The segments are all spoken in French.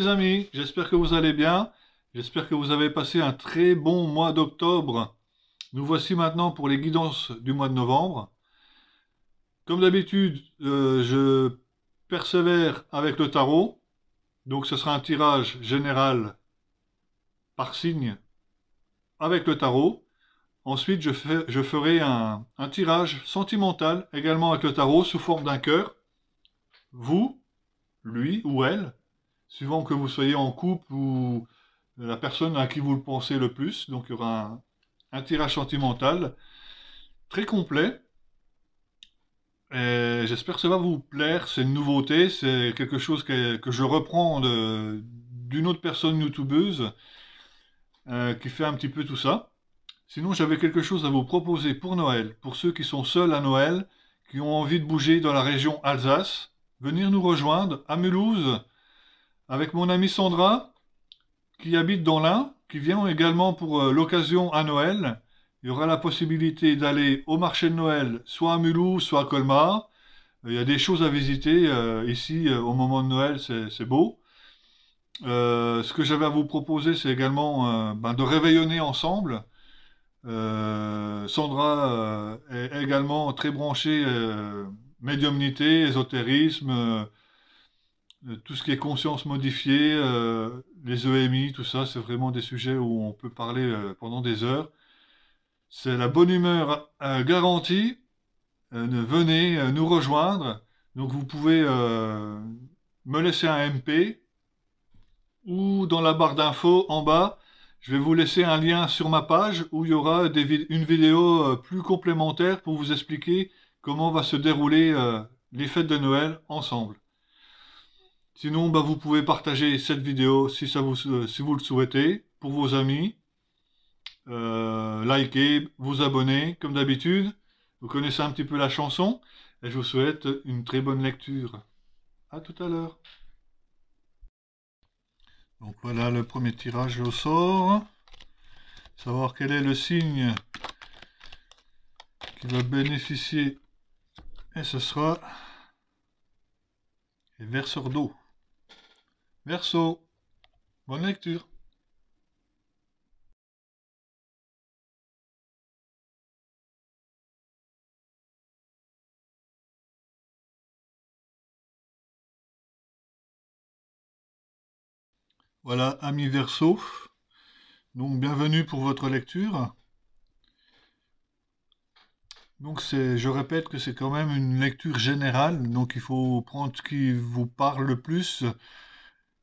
les amis, j'espère que vous allez bien. J'espère que vous avez passé un très bon mois d'octobre. Nous voici maintenant pour les guidances du mois de novembre. Comme d'habitude, je persévère avec le tarot. Donc ce sera un tirage général par signe avec le tarot. Ensuite, je ferai un tirage sentimental également avec le tarot sous forme d'un cœur. Vous, lui ou elle, suivant que vous soyez en couple ou la personne à qui vous le pensez le plus. Donc il y aura un tirage sentimental très complet. Et j'espère que ça va vous plaire. C'est une nouveauté, c'est quelque chose que je reprends d'une autre personne youtubeuse qui fait un petit peu tout ça. Sinon, j'avais quelque chose à vous proposer pour Noël, pour ceux qui sont seuls à Noël, qui ont envie de bouger dans la région Alsace, venir nous rejoindre à Mulhouse avec mon amie Sandra qui habite dans l'Ain, qui vient également pour l'occasion à Noël. Il y aura la possibilité d'aller au marché de Noël, soit à Mulhouse, soit à Colmar. Il y a des choses à visiter ici au moment de Noël, c'est beau. Ce que j'avais à vous proposer, c'est également de réveillonner ensemble. Sandra est également très branchée médiumnité, ésotérisme, tout ce qui est conscience modifiée, les EMI, tout ça, c'est vraiment des sujets où on peut parler pendant des heures. C'est la bonne humeur garantie. Venez nous rejoindre. Donc vous pouvez me laisser un MP ou dans la barre d'infos en bas, je vais vous laisser un lien sur ma page où il y aura une vidéo plus complémentaire pour vous expliquer comment va se dérouler les fêtes de Noël ensemble. Sinon, vous pouvez partager cette vidéo si vous le souhaitez pour vos amis, liker, vous abonner comme d'habitude. Vous connaissez un petit peu la chanson et je vous souhaite une très bonne lecture. À tout à l'heure. Donc voilà le premier tirage au sort. Savoir quel est le signe qui va bénéficier. Et ce sera les verseurs d'eau. Verseau. Bonne lecture. Voilà, ami Verseau. Donc bienvenue pour votre lecture. Donc je répète que c'est quand même une lecture générale, donc il faut prendre ce qui vous parle le plus,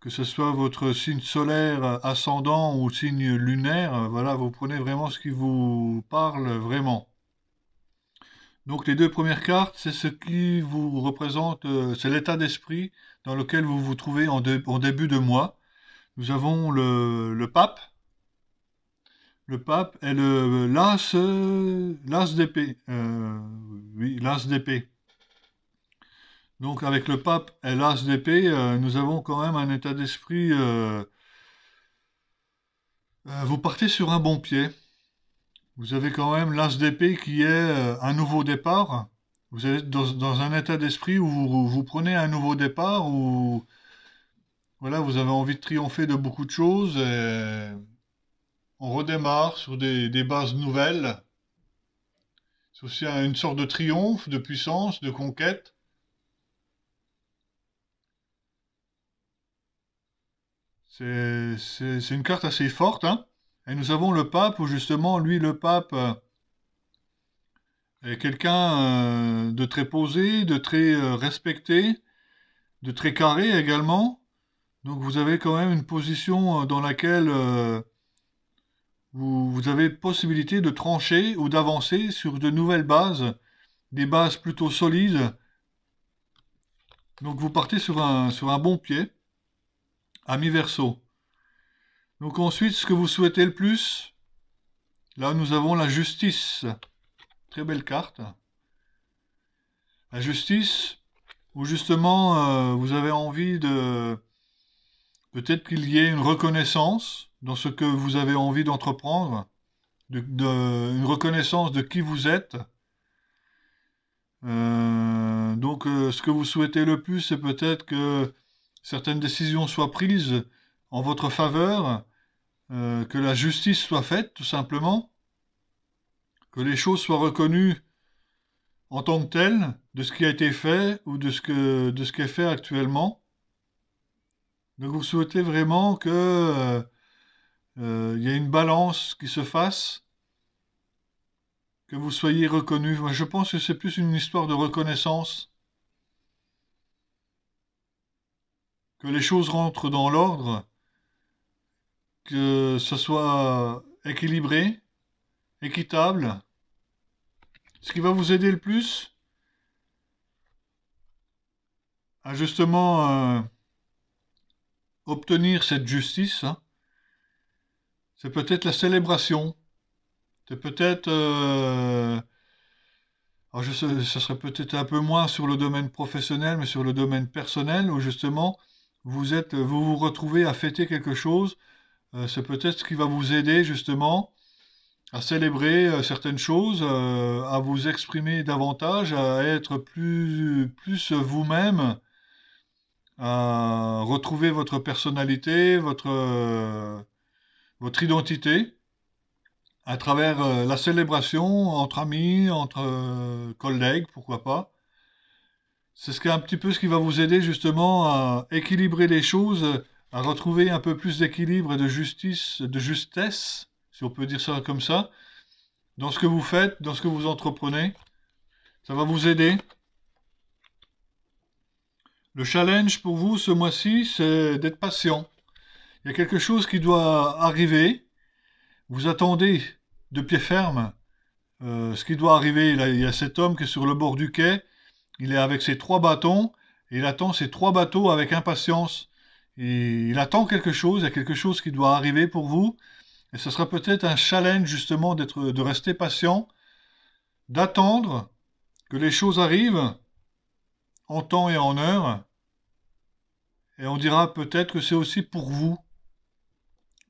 que ce soit votre signe solaire, ascendant ou signe lunaire, voilà, vous prenez vraiment ce qui vous parle vraiment. Donc les deux premières cartes, c'est ce qui vous représente, c'est l'état d'esprit dans lequel vous vous trouvez en début de mois. Nous avons le pape. Le pape est l'as d'épée. Oui, l'as d'épée. Donc avec le pape et l'as d'épée, nous avons quand même un état d'esprit. Vous partez sur un bon pied. Vous avez quand même l'as d'épée qui est un nouveau départ. Vous êtes dans un état d'esprit où vous prenez un nouveau départ, où voilà, vous avez envie de triompher de beaucoup de choses. Et on redémarre sur des bases nouvelles. C'est aussi une sorte de triomphe, de puissance, de conquête. C'est une carte assez forte, hein. Et nous avons le pape, où justement, lui, le pape, est quelqu'un de très posé, de très respecté, de très carré également. Donc vous avez quand même une position dans laquelle vous avez possibilité de trancher ou d'avancer sur de nouvelles bases, des bases plutôt solides. Donc vous partez sur un bon pied, ami Verseau. Donc ensuite, ce que vous souhaitez le plus, là nous avons la justice. Très belle carte. La justice, où justement vous avez envie de... Peut-être qu'il y ait une reconnaissance dans ce que vous avez envie d'entreprendre, une reconnaissance de qui vous êtes. Donc ce que vous souhaitez le plus, c'est peut-être que certaines décisions soient prises en votre faveur, que la justice soit faite, tout simplement, que les choses soient reconnues en tant que telles, de ce qui a été fait ou de ce qui est fait actuellement. Donc vous souhaitez vraiment que il y ait une balance qui se fasse, que vous soyez reconnu. Moi, je pense que c'est plus une histoire de reconnaissance, que les choses rentrent dans l'ordre, que ce soit équilibré, équitable. Ce qui va vous aider le plus à justement obtenir cette justice, hein, c'est peut-être la célébration. C'est peut-être, alors ce serait peut-être un peu moins sur le domaine professionnel, mais sur le domaine personnel, où justement vous vous retrouvez à fêter quelque chose. C'est peut-être ce qui va vous aider justement à célébrer certaines choses, à vous exprimer davantage, à être plus vous-même, à retrouver votre personnalité, votre identité, à travers la célébration entre amis, entre collègues, pourquoi pas. C'est un petit peu ce qui va vous aider justement à équilibrer les choses, à retrouver un peu plus d'équilibre et de justice, de justesse, si on peut dire ça comme ça, dans ce que vous faites, dans ce que vous entreprenez. Ça va vous aider. Le challenge pour vous ce mois-ci, c'est d'être patient. Il y a quelque chose qui doit arriver. Vous attendez de pied ferme ce qui doit arriver. Là, il y a cet homme qui est sur le bord du quai. Il est avec ses trois bâtons et il attend ces trois bateaux avec impatience. Et il attend quelque chose. Il y a quelque chose qui doit arriver pour vous. Et ce sera peut-être un challenge justement de rester patient, d'attendre que les choses arrivent en temps et en heure. Et on dira peut-être que c'est aussi pour vous.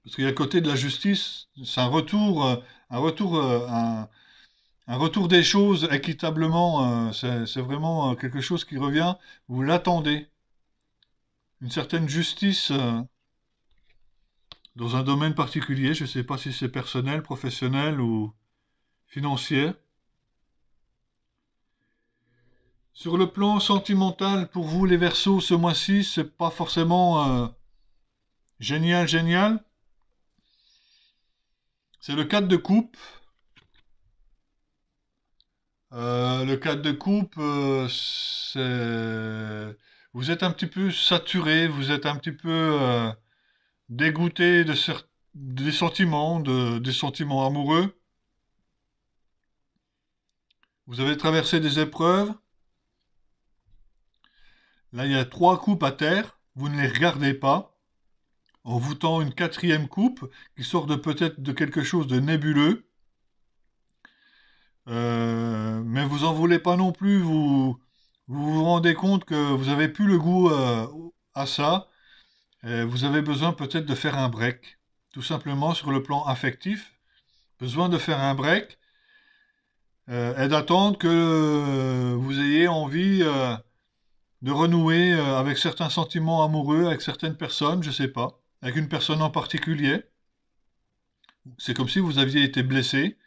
Parce qu'il y a le côté de la justice, c'est un retour, un retour des choses équitablement. C'est vraiment quelque chose qui revient. Vous l'attendez. Une certaine justice dans un domaine particulier. Je ne sais pas si c'est personnel, professionnel ou financier. Sur le plan sentimental, pour vous les Verseaux, ce mois-ci, c'est pas forcément génial, génial. C'est le 4 de coupe. Le 4 de coupe, c'est... Vous êtes un petit peu saturé, vous êtes un petit peu dégoûté des sentiments, des sentiments amoureux. Vous avez traversé des épreuves. Là, il y a trois coupes à terre. Vous ne les regardez pas. On vous tend une quatrième coupe qui sort de peut-être de quelque chose de nébuleux. Mais vous en voulez pas non plus. Vous rendez compte que vous n'avez plus le goût à ça. Et vous avez besoin peut-être de faire un break. Tout simplement sur le plan affectif. Besoin de faire un break et d'attendre que vous ayez envie de renouer avec certains sentiments amoureux, avec certaines personnes, je sais pas, avec une personne en particulier. C'est comme si vous aviez été blessé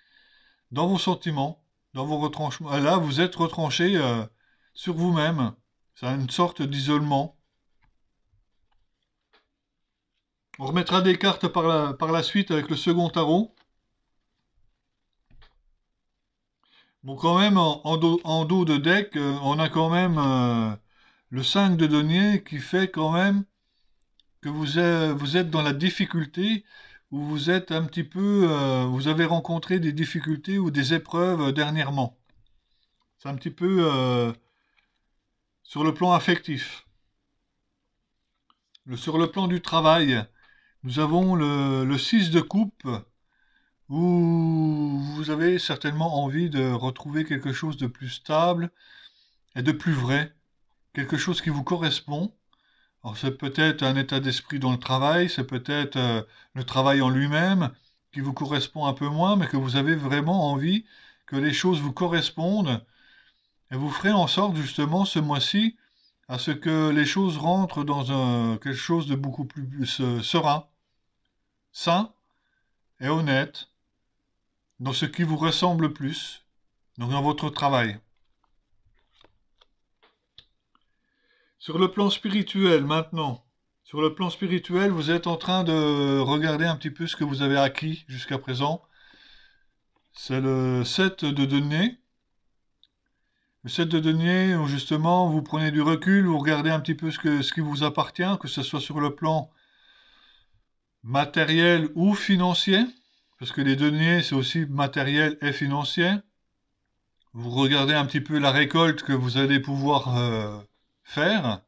dans vos sentiments, dans vos retranchements. Et là, vous êtes retranché sur vous-même. C'est une sorte d'isolement. On remettra des cartes par la suite avec le second tarot. Bon, quand même, en dos de deck, on a quand même le 5 de denier qui fait quand même que vous êtes dans la difficulté, ou vous êtes un petit peu, vous avez rencontré des difficultés ou des épreuves dernièrement. C'est un petit peu sur le plan affectif. Sur le plan du travail, nous avons le 6 de coupe, où vous avez certainement envie de retrouver quelque chose de plus stable et de plus vrai, quelque chose qui vous correspond. Alors c'est peut-être un état d'esprit dans le travail, c'est peut-être le travail en lui-même qui vous correspond un peu moins, mais que vous avez vraiment envie que les choses vous correspondent, et vous ferez en sorte justement ce mois-ci à ce que les choses rentrent dans quelque chose de beaucoup plus serein, sain et honnête, dans ce qui vous ressemble le plus, donc dans votre travail. Sur le plan spirituel, maintenant, sur le plan spirituel, vous êtes en train de regarder un petit peu ce que vous avez acquis jusqu'à présent. C'est le 7 de denier. Le 7 de denier, où justement, vous prenez du recul, vous regardez un petit peu ce qui vous appartient, que ce soit sur le plan matériel ou financier, parce que les deniers, c'est aussi matériel et financier. Vous regardez un petit peu la récolte que vous allez pouvoir faire.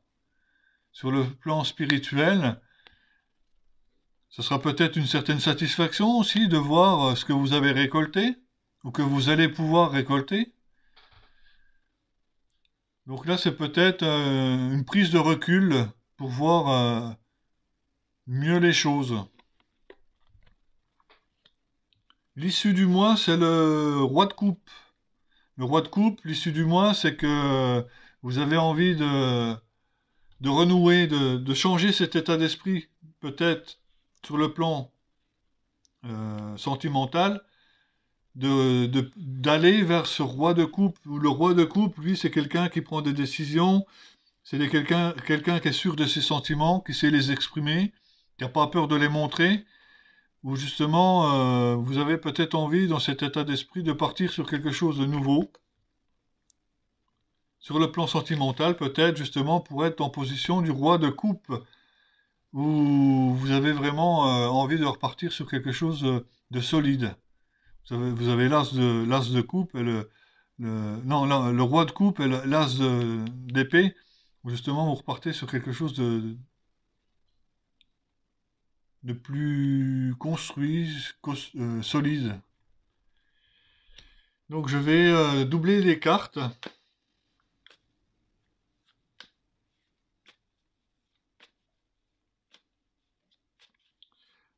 Sur le plan spirituel, ce sera peut-être une certaine satisfaction aussi de voir ce que vous avez récolté, ou que vous allez pouvoir récolter. Donc là, c'est peut-être une prise de recul pour voir mieux les choses. L'issue du mois, c'est le roi de coupe. Le roi de coupe, l'issue du mois, c'est que vous avez envie de renouer, de changer cet état d'esprit, peut-être sur le plan sentimental, d'aller vers ce roi de coupe. Le roi de coupe, lui, c'est quelqu'un qui prend des décisions, c'est quelqu'un qui est sûr de ses sentiments, qui sait les exprimer, qui n'a pas peur de les montrer, ou justement, vous avez peut-être envie, dans cet état d'esprit, de partir sur quelque chose de nouveau. Sur le plan sentimental, peut-être justement pour être en position du roi de coupe, où vous avez vraiment envie de repartir sur quelque chose de solide. Vous avez l'as de coupe et non, le roi de coupe et l'as d'épée, où justement vous repartez sur quelque chose de plus construit, solide. Donc je vais doubler les cartes.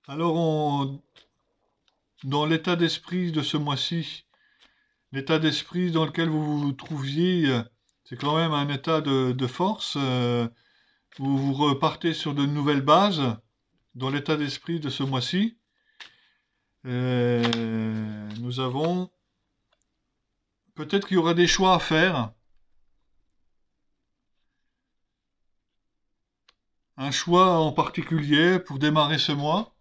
Alors, dans l'état d'esprit de ce mois-ci, l'état d'esprit dans lequel vous vous trouviez, c'est quand même un état de force, où vous repartez sur de nouvelles bases dans l'état d'esprit de ce mois-ci. Nous avons peut-être qu'il y aura des choix à faire. Un choix en particulier pour démarrer ce mois.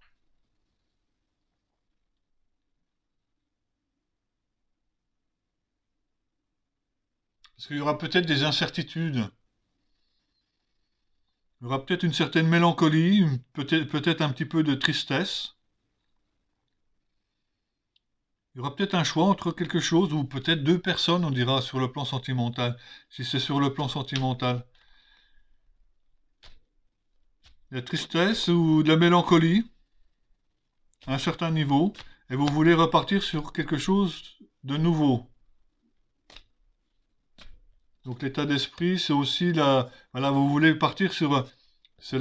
Parce qu'il y aura peut-être des incertitudes. Il y aura peut-être une certaine mélancolie, peut-être un petit peu de tristesse. Il y aura peut-être un choix entre quelque chose, ou peut-être deux personnes, on dira, sur le plan sentimental. Si c'est sur le plan sentimental. De la tristesse ou de la mélancolie, à un certain niveau, et vous voulez repartir sur quelque chose de nouveau. Donc l'état d'esprit, c'est aussi voilà, vous voulez partir sur, c'est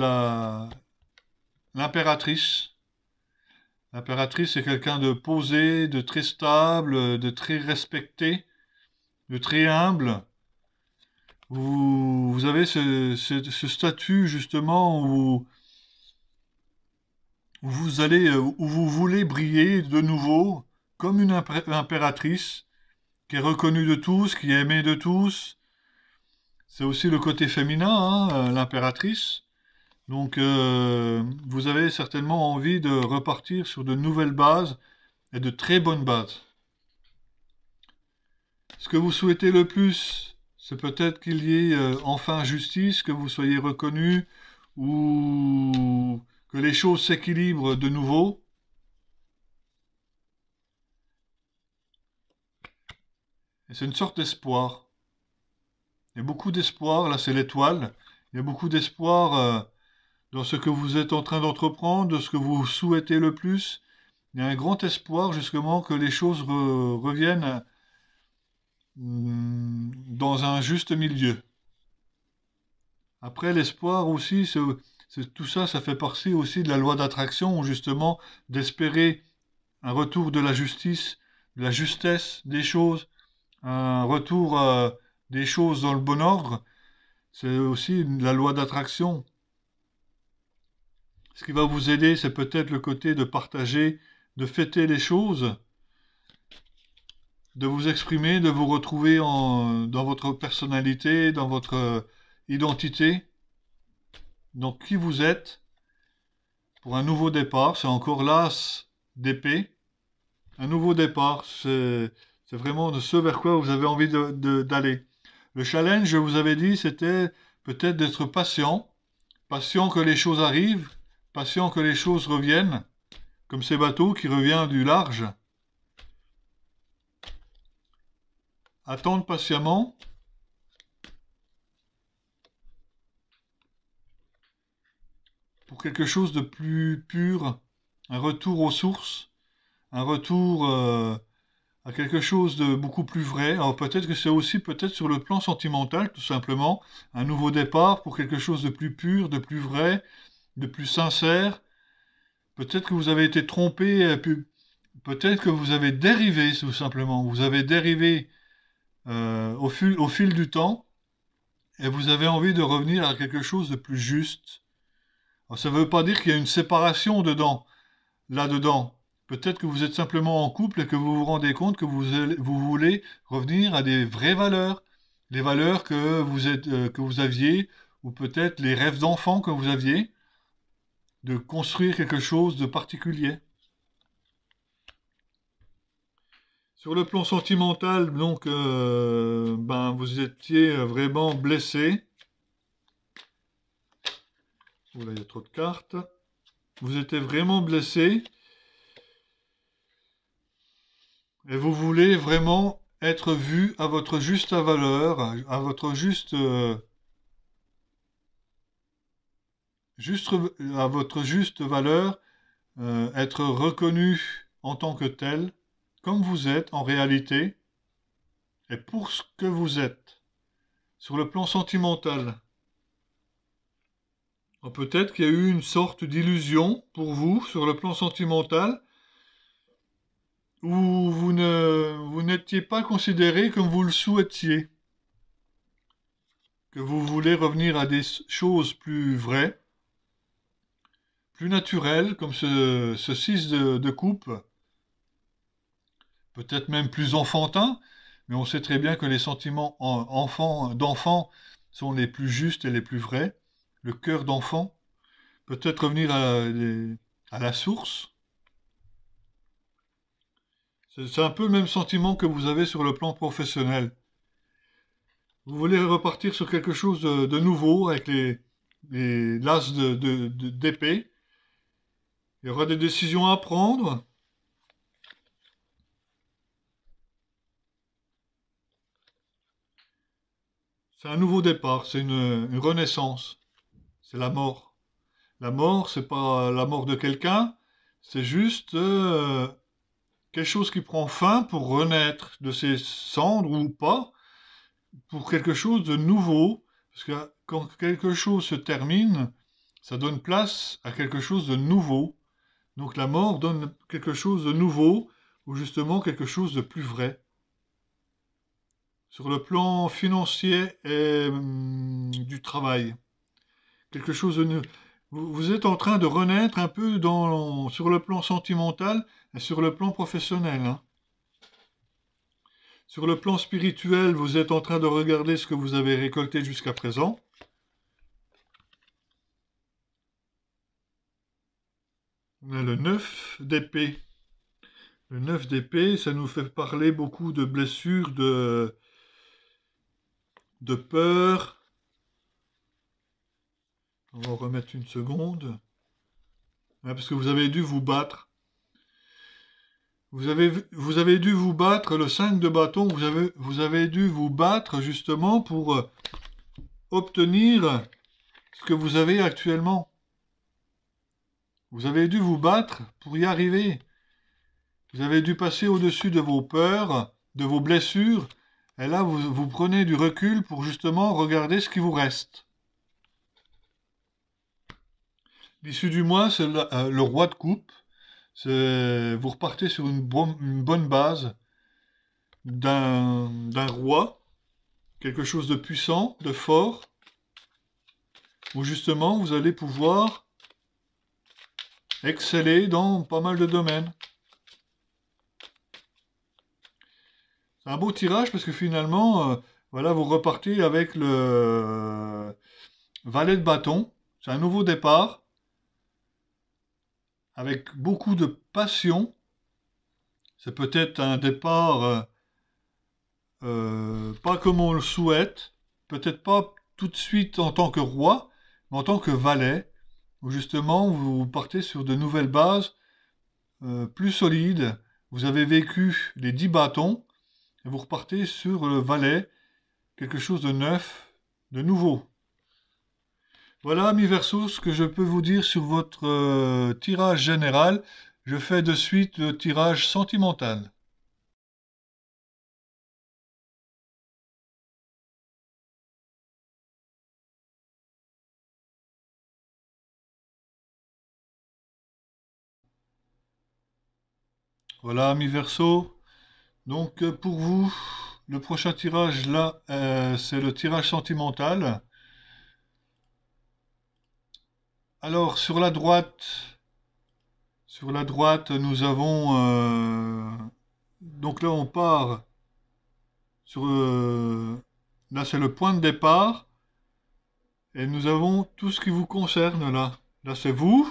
l'impératrice. L'impératrice, c'est quelqu'un de posé, de très stable, de très respecté, de très humble. Vous avez ce statut justement où vous voulez briller de nouveau comme une impératrice qui est reconnue de tous, qui est aimée de tous. C'est aussi le côté féminin, hein, l'impératrice. Donc vous avez certainement envie de repartir sur de nouvelles bases et de très bonnes bases. Ce que vous souhaitez le plus, c'est peut-être qu'il y ait enfin justice, que vous soyez reconnu ou que les choses s'équilibrent de nouveau. Et c'est une sorte d'espoir. Il y a beaucoup d'espoir, là c'est l'étoile. Il y a beaucoup d'espoir dans ce que vous êtes en train d'entreprendre, de ce que vous souhaitez le plus. Il y a un grand espoir justement que les choses reviennent dans un juste milieu. Après, l'espoir aussi, tout ça, ça fait partie aussi de la loi d'attraction, où justement d'espérer un retour de la justice, de la justesse des choses, un retour des choses dans le bon ordre. C'est aussi la loi d'attraction. Ce qui va vous aider, c'est peut-être le côté de partager, de fêter les choses, de vous exprimer, de vous retrouver dans votre personnalité, dans votre identité, donc qui vous êtes pour un nouveau départ. C'est encore l'as d'épée. Un nouveau départ, c'est vraiment de ce vers quoi vous avez envie d'aller. Le challenge, je vous avais dit, c'était peut-être d'être patient, patient que les choses arrivent, patient que les choses reviennent, comme ces bateaux qui reviennent du large. Attendre patiemment pour quelque chose de plus pur, un retour aux sources, un retour à quelque chose de beaucoup plus vrai. Alors peut-être que c'est aussi peut-être sur le plan sentimental, tout simplement, un nouveau départ pour quelque chose de plus pur, de plus vrai, de plus sincère. Peut-être que vous avez été trompé, peut-être que vous avez dérivé, tout simplement. Vous avez dérivé au fil du temps et vous avez envie de revenir à quelque chose de plus juste. Alors, ça ne veut pas dire qu'il y a une séparation là-dedans. Peut-être que vous êtes simplement en couple et que vous vous rendez compte que vous voulez revenir à des vraies valeurs, les valeurs que vous aviez, ou peut-être les rêves d'enfant que vous aviez, de construire quelque chose de particulier. Sur le plan sentimental, donc, ben, vous étiez vraiment blessé. Oh là, il y a trop de cartes. Vous étiez vraiment blessé et vous voulez vraiment être vu à votre juste valeur, à votre juste, à votre juste valeur, être reconnu en tant que tel, comme vous êtes en réalité, et pour ce que vous êtes, sur le plan sentimental. Peut-être qu'il y a eu une sorte d'illusion pour vous sur le plan sentimental, où vous n'étiez pas considéré comme vous le souhaitiez, que vous voulez revenir à des choses plus vraies, plus naturelles, comme ce 6 de coupe, peut-être même plus enfantin, mais on sait très bien que les sentiments d'enfant sont les plus justes et les plus vrais. Le cœur d'enfant, peut-être revenir à la source. C'est un peu le même sentiment que vous avez sur le plan professionnel. Vous voulez repartir sur quelque chose de nouveau avec les l'as d'épée. Il y aura des décisions à prendre. C'est un nouveau départ, c'est une renaissance. C'est la mort. La mort, c'est pas la mort de quelqu'un, c'est juste quelque chose qui prend fin pour renaître de ses cendres ou pas, pour quelque chose de nouveau. Parce que quand quelque chose se termine, ça donne place à quelque chose de nouveau. Donc la mort donne quelque chose de nouveau, ou justement quelque chose de plus vrai. Sur le plan financier et du travail. Quelque chose de nouveau. Vous êtes en train de renaître un peu sur le plan sentimental et sur le plan professionnel, hein. Sur le plan spirituel, vous êtes en train de regarder ce que vous avez récolté jusqu'à présent. On a le 9 d'épée. Le 9 d'épée, ça nous fait parler beaucoup de blessures, de peur. On va remettre une seconde. Parce que vous avez dû vous battre. Vous avez dû vous battre, le 5 de bâton, vous avez dû vous battre justement pour obtenir ce que vous avez actuellement. Vous avez dû vous battre pour y arriver. Vous avez dû passer au-dessus de vos peurs, de vos blessures, et là vous prenez du recul pour justement regarder ce qui vous reste. L'issue du mois, c'est le roi de coupe. Vous repartez sur une bonne base d'un roi, quelque chose de puissant, de fort, où justement vous allez pouvoir exceller dans pas mal de domaines. C'est un beau tirage parce que finalement, voilà, vous repartez avec le valet de bâton. C'est un nouveau départ avec beaucoup de passion. C'est peut-être un départ pas comme on le souhaite, peut-être pas tout de suite en tant que roi, mais en tant que valet, où justement vous partez sur de nouvelles bases plus solides. Vous avez vécu les 10 bâtons et vous repartez sur le valet, quelque chose de neuf, de nouveau. Voilà, amis Verseau, ce que je peux vous dire sur votre tirage général. Je fais de suite le tirage sentimental. Voilà, amis Verseau. Donc pour vous, le prochain tirage là, c'est le tirage sentimental. Alors sur la droite, nous avons donc là on part sur là c'est le point de départ et nous avons tout ce qui vous concerne là. Là c'est vous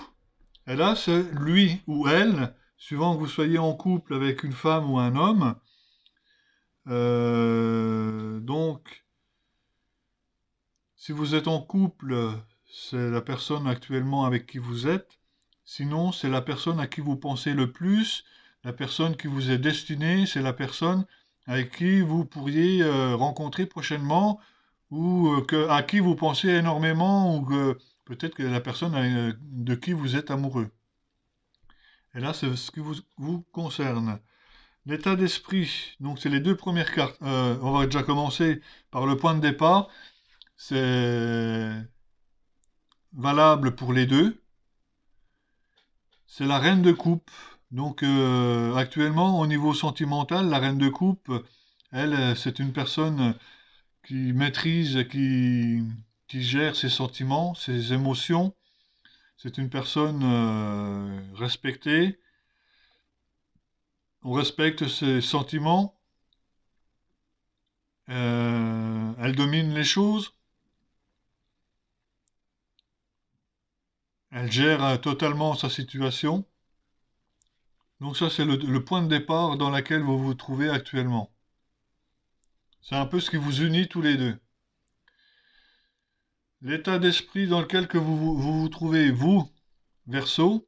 et là c'est lui ou elle, suivant que vous soyez en couple avec une femme ou un homme. Donc si vous êtes en couple, c'est la personne actuellement avec qui vous êtes. Sinon, c'est la personne à qui vous pensez le plus. La personne qui vous est destinée, c'est la personne avec qui vous pourriez rencontrer prochainement ou à qui vous pensez énormément ou que peut-être que la personne de qui vous êtes amoureux. Et là, c'est ce qui vous concerne. L'état d'esprit, donc c'est les deux premières cartes. On va déjà commencer par le point de départ. C'est valable pour les deux. C'est la reine de coupe. Donc actuellement, au niveau sentimental, la reine de coupe, elle, c'est une personne qui maîtrise, qui gère ses sentiments, ses émotions. C'est une personne respectée. On respecte ses sentiments. Elle domine les choses. Elle gère totalement sa situation. Donc ça, c'est le point de départ dans lequel vous vous trouvez actuellement. C'est un peu ce qui vous unit tous les deux. L'état d'esprit dans lequel que vous trouvez, vous, Verseau,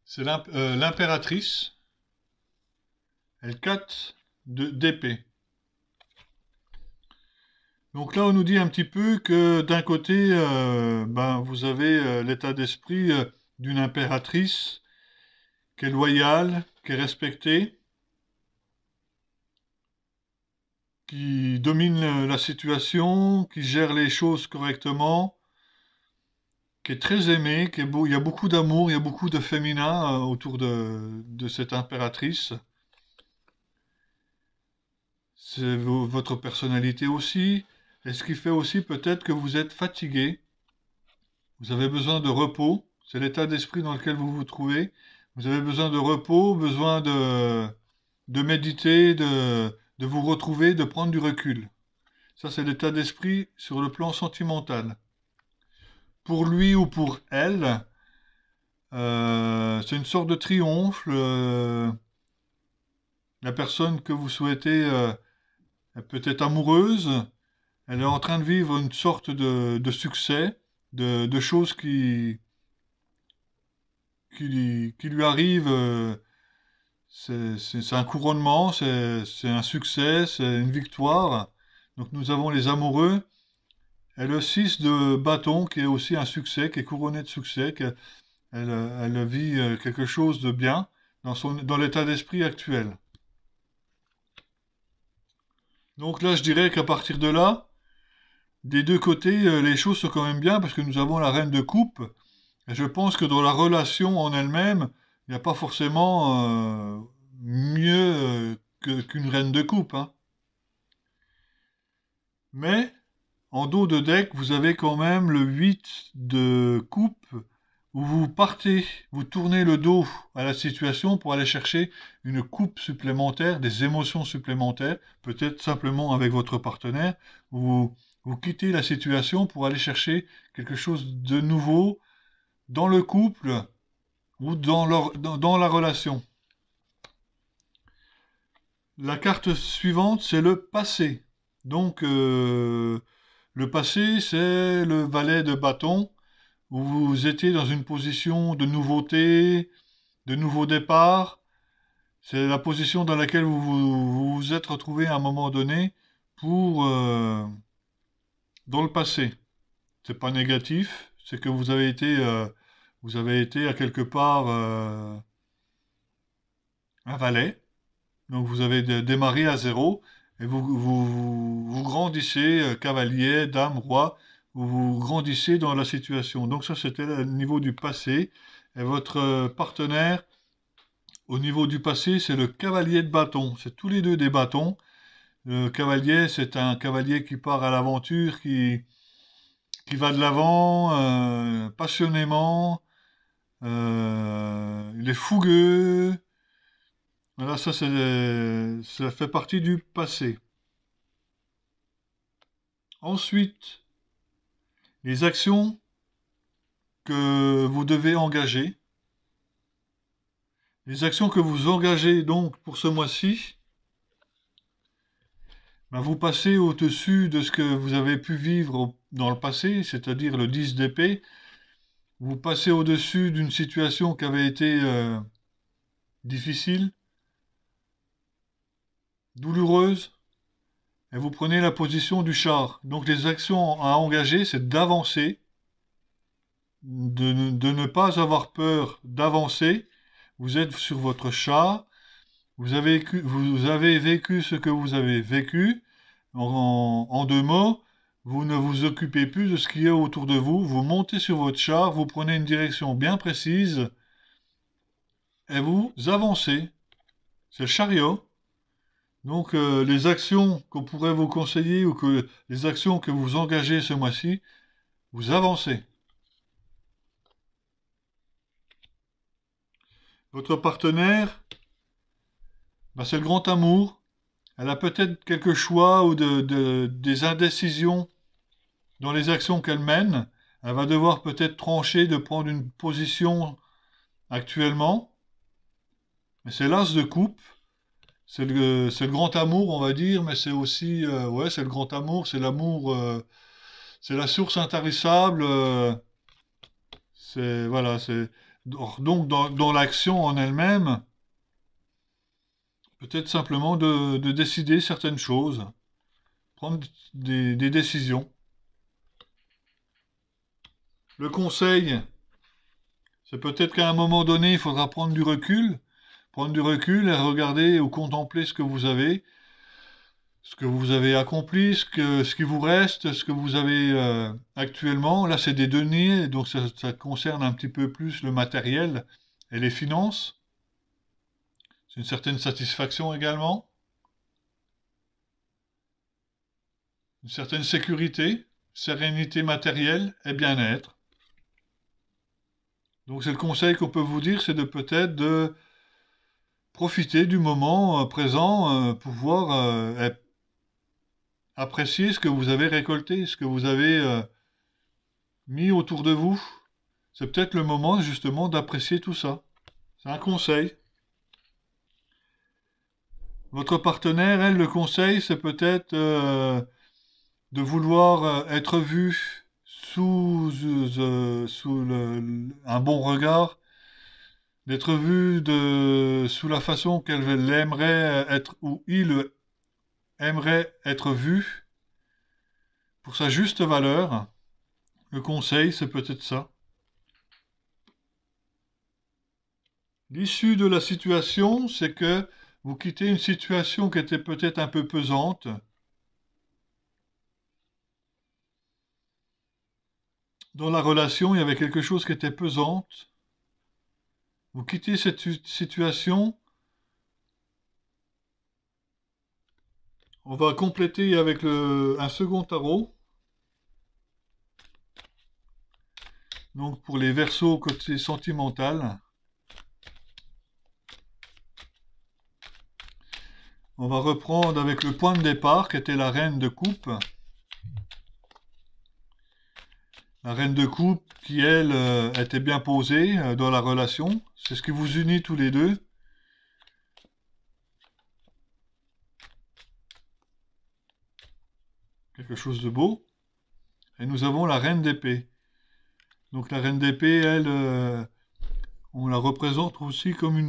c'est l'impératrice. Elle 4 d'épée. Donc là, on nous dit un petit peu que d'un côté, ben, vous avez l'état d'esprit d'une impératrice qui est loyale, qui est respectée, qui domine la situation, qui gère les choses correctement, qui est très aimée, il y a beaucoup d'amour, il y a beaucoup de féminin autour de cette impératrice. C'est votre personnalité aussi. Et ce qui fait aussi peut-être que vous êtes fatigué, vous avez besoin de repos, c'est l'état d'esprit dans lequel vous vous trouvez. Vous avez besoin de repos, besoin de méditer, de vous retrouver, de prendre du recul. Ça, c'est l'état d'esprit sur le plan sentimental. Pour lui ou pour elle, c'est une sorte de triomphe. La personne que vous souhaitez est peut-être amoureuse. Elle est en train de vivre une sorte de succès, de choses qui lui arrivent. C'est un couronnement, c'est un succès, c'est une victoire. Donc nous avons les amoureux. Et le 6 de bâton, qui est aussi un succès, qui est couronné de succès, elle vit quelque chose de bien dans l'état d'esprit actuel. Donc là, je dirais qu'à partir de là, des deux côtés, les choses sont quand même bien parce que nous avons la reine de coupe. Et je pense que dans la relation en elle-même, il n'y a pas forcément mieux qu'une reine de coupe, hein. Mais en dos de deck, vous avez quand même le 8 de coupe où vous partez, vous tournez le dos à la situation pour aller chercher une coupe supplémentaire, des émotions supplémentaires, peut-être simplement avec votre partenaire. Vous, vous quittez la situation pour aller chercher quelque chose de nouveau dans le couple ou dans la relation. La carte suivante, c'est le passé. Donc, le passé, c'est le valet de bâton, où vous étiez dans une position de nouveauté, de nouveau départ. C'est la position dans laquelle vous vous êtes retrouvé à un moment donné pour, dans le passé. C'est pas négatif, c'est que vous avez été à quelque part un valet. Donc vous avez démarré à zéro et vous grandissez, cavalier, dame, roi, vous grandissez dans la situation. Donc ça, c'était le niveau du passé. Et votre partenaire, au niveau du passé, c'est le cavalier de bâton. C'est tous les deux des bâtons. Le cavalier, c'est un cavalier qui part à l'aventure, qui va de l'avant passionnément. Il est fougueux. Voilà, ça fait partie du passé. Ensuite, les actions que vous devez engager. Les actions que vous engagez donc pour ce mois-ci, ben, vous passez au-dessus de ce que vous avez pu vivre dans le passé, c'est-à-dire le 10 d'épée. Vous passez au-dessus d'une situation qui avait été difficile, douloureuse, et vous prenez la position du char. Donc les actions à engager, c'est d'avancer, de ne pas avoir peur d'avancer. Vous êtes sur votre char, vous avez vécu ce que vous avez vécu. En deux mots, vous ne vous occupez plus de ce qui est autour de vous. Vous montez sur votre char, vous prenez une direction bien précise et vous avancez. C'est le chariot. Donc les actions qu'on pourrait vous conseiller ou que les actions que vous engagez ce mois-ci, vous avancez. Votre partenaire, bah, c'est le grand amour. Elle a peut-être quelques choix ou des indécisions dans les actions qu'elle mène. Elle va devoir peut-être trancher de prendre une position actuellement. Mais c'est l'as de coupe. C'est le grand amour, on va dire, mais c'est aussi, ouais, c'est le grand amour, c'est l'amour, c'est la source intarissable. C'est, voilà, c'est, donc dans l'action en elle-même, peut-être simplement de décider certaines choses, prendre des décisions. Le conseil, c'est peut-être qu'à un moment donné, il faudra prendre du recul et regarder ou contempler ce que vous avez accompli, ce qui vous reste, ce que vous avez actuellement. Là, c'est des données, donc ça concerne un petit peu plus le matériel et les finances. C'est une certaine satisfaction également, une certaine sécurité, sérénité matérielle et bien-être. Donc c'est le conseil qu'on peut vous dire, c'est de peut-être de profiter du moment présent, pouvoir apprécier ce que vous avez récolté, ce que vous avez mis autour de vous. C'est peut-être le moment justement d'apprécier tout ça. C'est un conseil. Votre partenaire, elle, le conseil, c'est peut-être de vouloir être vu sous un bon regard, d'être vu sous la façon qu'elle aimerait être, ou il aimerait être vu pour sa juste valeur. Le conseil, c'est peut-être ça. L'issue de la situation, c'est que vous quittez une situation qui était peut-être un peu pesante. Dans la relation, il y avait quelque chose qui était pesante. Vous quittez cette situation. On va compléter avec un second tarot. Donc pour les Verseaux côté sentimental, on va reprendre avec le point de départ qui était la reine de coupe. La reine de coupe qui, elle, était bien posée dans la relation. C'est ce qui vous unit tous les deux. Quelque chose de beau. Et nous avons la reine d'épée. Donc la reine d'épée, elle, on la représente aussi comme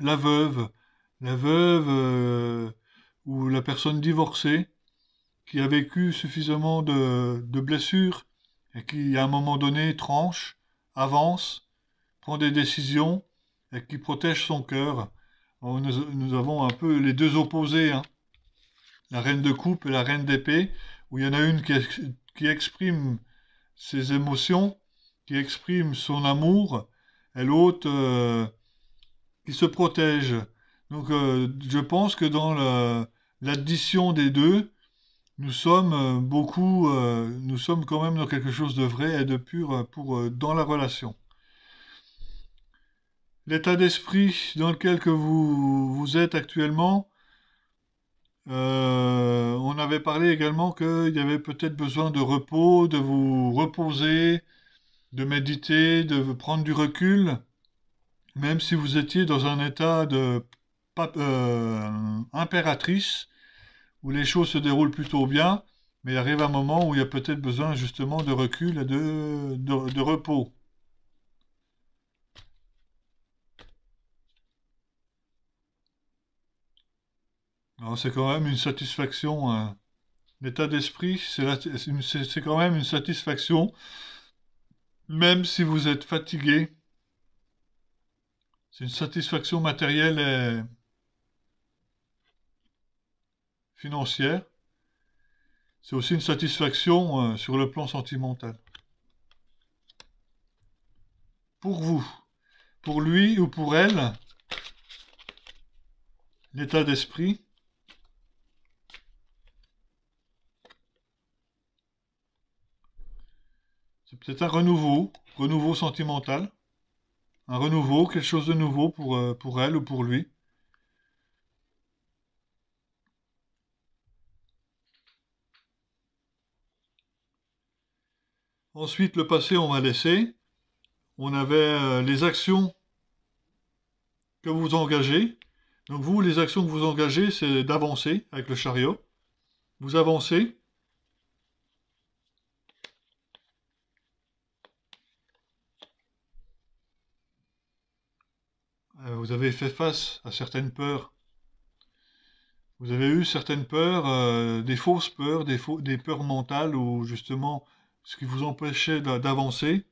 la veuve. La veuve ou la personne divorcée qui a vécu suffisamment de blessures et qui, à un moment donné, tranche, avance, prend des décisions et qui protège son cœur. Nous avons un peu les deux opposés, hein. La reine de coupe et la reine d'épée, où il y en a une qui exprime ses émotions, qui exprime son amour, et l'autre qui se protège. Donc je pense que dans l'addition des deux, nous sommes nous sommes quand même dans quelque chose de vrai et de pur dans la relation. L'état d'esprit dans lequel que vous êtes actuellement, on avait parlé également qu'il y avait peut-être besoin de repos, de vous reposer, de méditer, de prendre du recul, même si vous étiez dans un état de impératrice, où les choses se déroulent plutôt bien, mais il arrive un moment où il y a peut-être besoin justement de recul et de repos. Alors c'est quand même une satisfaction, hein. L'état d'esprit, c'est quand même une satisfaction, même si vous êtes fatigué. C'est une satisfaction matérielle et financière. C'est aussi une satisfaction sur le plan sentimental. Pour vous, pour lui ou pour elle, l'état d'esprit, c'est peut-être un renouveau sentimental, un renouveau, quelque chose de nouveau pour elle ou pour lui. Ensuite, le passé, on va laisser. On avait les actions que vous engagez. Donc vous, les actions que vous engagez, c'est d'avancer avec le chariot. Vous avancez. Vous avez fait face à certaines peurs. Vous avez eu certaines peurs, des fausses peurs, des peurs mentales ou justement ce qui vous empêchait d'avancer.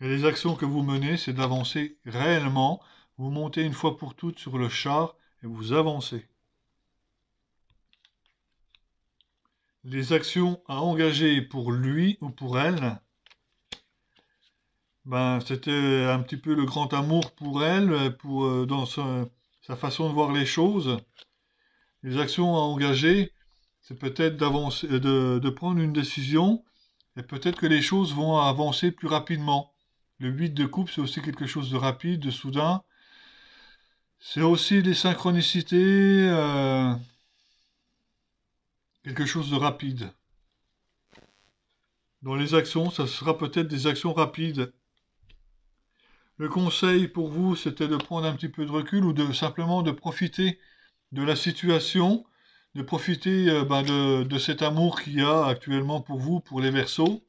Et les actions que vous menez, c'est d'avancer réellement. Vous montez une fois pour toutes sur le char et vous avancez. Les actions à engager pour lui ou pour elle, ben, c'était un petit peu le grand amour pour elle, dans sa façon de voir les choses. Les actions à engager, c'est peut-être d'avancer, de prendre une décision, et peut-être que les choses vont avancer plus rapidement. Le 8 de coupe, c'est aussi quelque chose de rapide, de soudain. C'est aussi des synchronicités, quelque chose de rapide. Dans les actions, ça sera peut-être des actions rapides. Le conseil pour vous, c'était de prendre un petit peu de recul ou de simplement de profiter de la situation, de profiter ben, de cet amour qu'il y a actuellement pour vous, pour les Verseaux.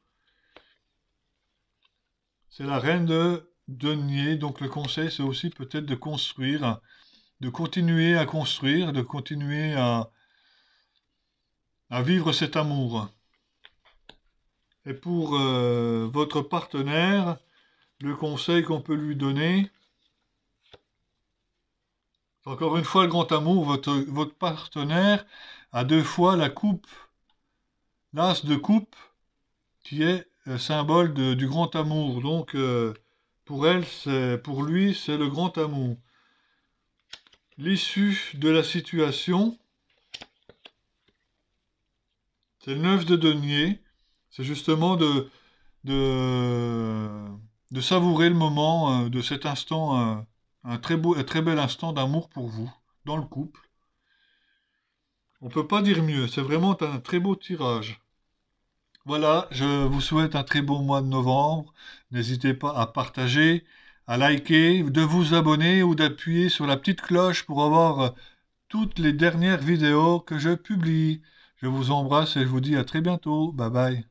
C'est la reine de denier, donc le conseil, c'est aussi peut-être de construire, de continuer à construire, de continuer à vivre cet amour. Et pour votre partenaire, le conseil qu'on peut lui donner, encore une fois, le grand amour, votre partenaire a deux fois la coupe, l'as de coupe, qui est symbole du grand amour. Donc, pour elle, pour lui, c'est le grand amour. L'issue de la situation, c'est le 9 de denier. C'est justement de de savourer le moment, de cet instant, un très beau, un très bel instant d'amour pour vous, dans le couple. On peut pas dire mieux, c'est vraiment un très beau tirage. Voilà, je vous souhaite un très beau mois de novembre. N'hésitez pas à partager, à liker, de vous abonner ou d'appuyer sur la petite cloche pour avoir toutes les dernières vidéos que je publie. Je vous embrasse et je vous dis à très bientôt. Bye bye.